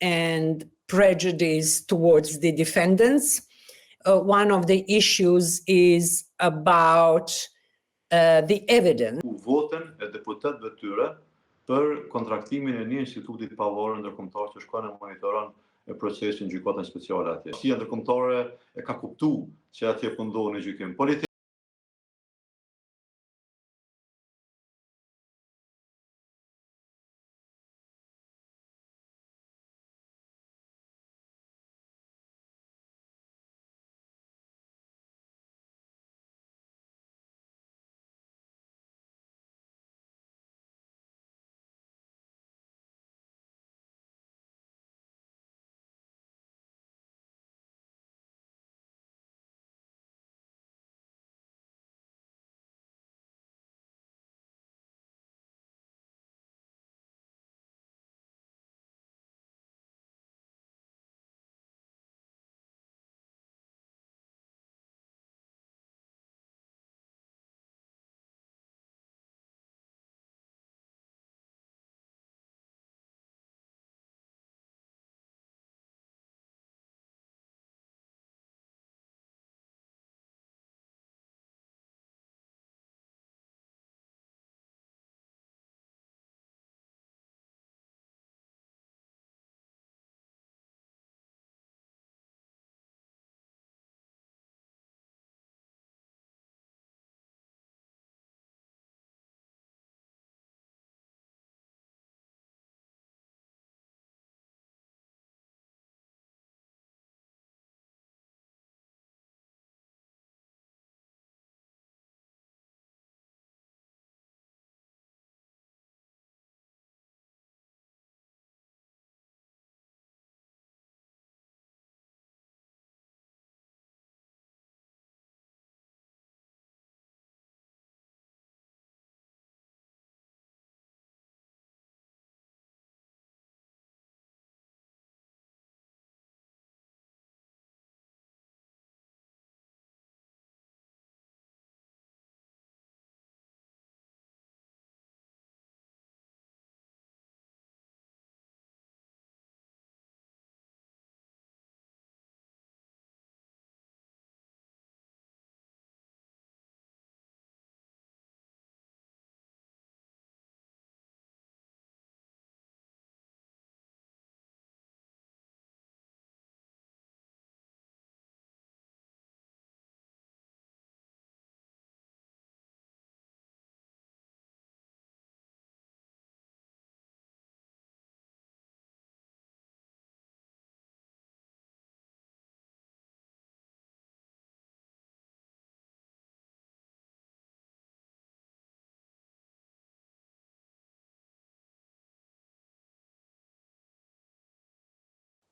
and prejudice towards the defendants. One of the issues is about the evidence. Votën e deputetëve të tyre për kontraktimin e një institutit pavarur ndërkombëtar që shkon e monitoron procesin gjykatën speciale atje. Asia ndërkombëtare e ka kuptuar që atje po ndodhen në gjykim politik.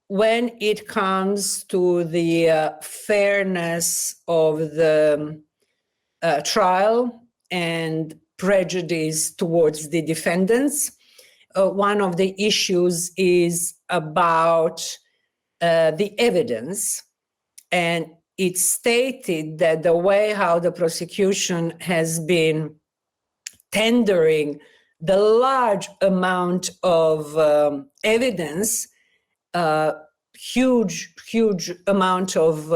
When it comes to the fairness of the trial and prejudice towards the defendants, one of the issues is about the evidence. And it's stated that the way how the prosecution has been tendering the large amount of evidence, huge amount of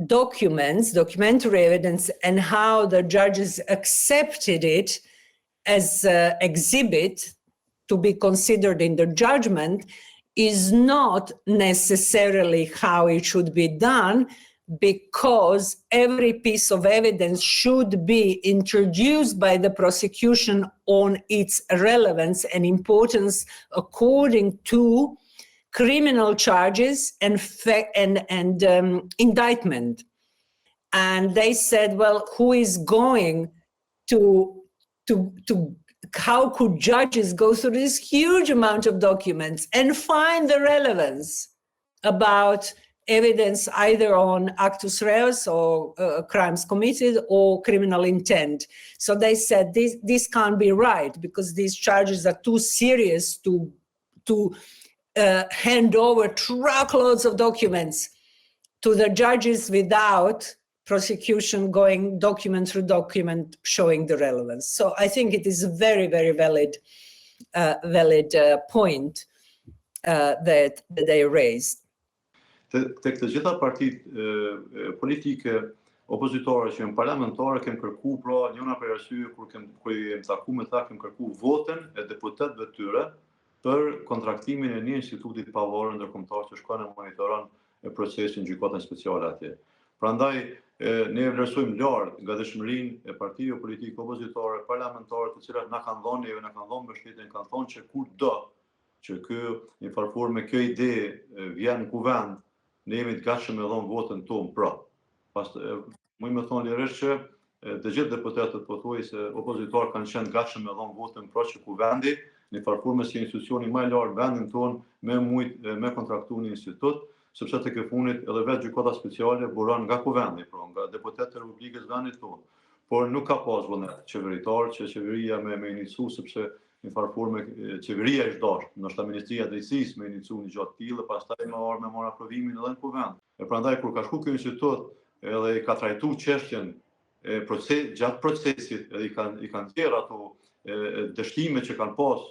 documentary evidence, and how the judges accepted it as exhibit to be considered in the judgment is not necessarily how it should be done, because every piece of evidence should be introduced by the prosecution on its relevance and importance according to criminal charges and indictment. And they said, well, who is going to how could judges go through this huge amount of documents and find the relevance about evidence either on actus reus or crimes committed or criminal intent? So they said this can't be right, because these charges are too serious to hand over truckloads of documents to the judges without prosecution going document through document showing the relevance. So I think it is a very, very valid valid point that they raised. Tek të gjitha partitë politike opozitore që janë parlamentare kem kërku pra njëna për arsye kur jem taku me ta kem kërku votën e deputetëve tyre për kontraktimin e një institutit pavarur ndërkombëtar që shkon e monitoron procesin gjykatën speciale atje. Prandaj ne vlerësojmë lart gatishmërinë e partive politike opozitore parlamentare të cilat na kanë dhënë mbështetjen, kanë thonë që kudo që një farë me kjo ide vjen në kuvend, ne jemi të gatshëm me dhënë votën tonë pra. Muj me thonë lirisht që të gjithë deputetët pothuajse opozitor kanë qenë gatshëm me dhënë votën pra që kuvendi në farë si institucioni më i lartë vendin tonë me kontraktu një institut, sepse të këfunit edhe vetë gjykata speciale buron nga kuvendi, pra nga deputetët e Republikës vendit tonë. Por nuk ka pas vullnet qeveritar që qeveria me inicu, sepse në farë qeveria ishtë dashur, ndoshta Ministria e Drejtësisë me inicu një gjatë tillë, pastaj me marrë aprovimin edhe në kuvend. Prandaj kur ka shku ky institut edhe i ka trajtu çështjen gjatë procesit, edhe i kanë dhënë ato dështime që kanë pas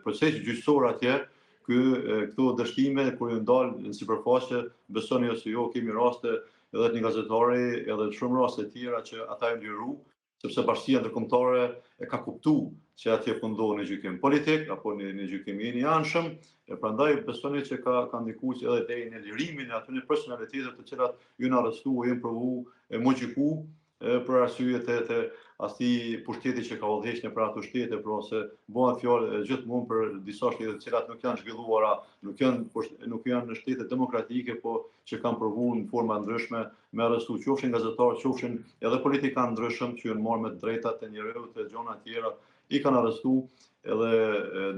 procesi gjyqësor atje, këto dështime kur ju ndalë në sipërfaqe, besoni ose jo, kemi raste edhe të një gazetari, edhe shumë raste tjera që ata e ndjeru, sepse bashkia ndërkombëtare e ka kuptuar që atje fundohet në gjykim politik apo në gjykim i anshëm, e prandaj besoni që ka ndikuar edhe deri në lirimin e atyre personalitetet të cilat ju në arrestuar, janë provu e mojiku për arsye të asnjë pushteti që ka udhëhequr në për ato shtete, pra se bëhet fjalë gjithmonë për disa shtete të cilat nuk janë zhvilluara, nuk janë në shtete demokratike, po që kanë provuar në forma ndryshme me arrestu, qofshin gazetarë, qofshin edhe politikanë ndryshëm që janë marrë me drejtat e njerëzit e gjona të tjera, i kanë arrestu edhe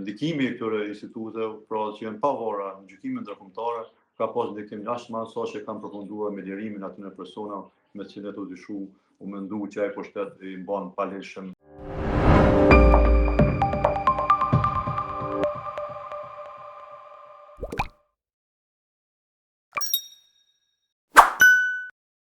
ndikimi i këtyre instituteve, pra që janë pavarura në gjykimin ndërkombëtar, ka pas ndikim jashtëmarrë sa që kanë përfunduar me lirimin atyre persona me të cilët u dyshu u mendu që ai pushtet i mban paleshëm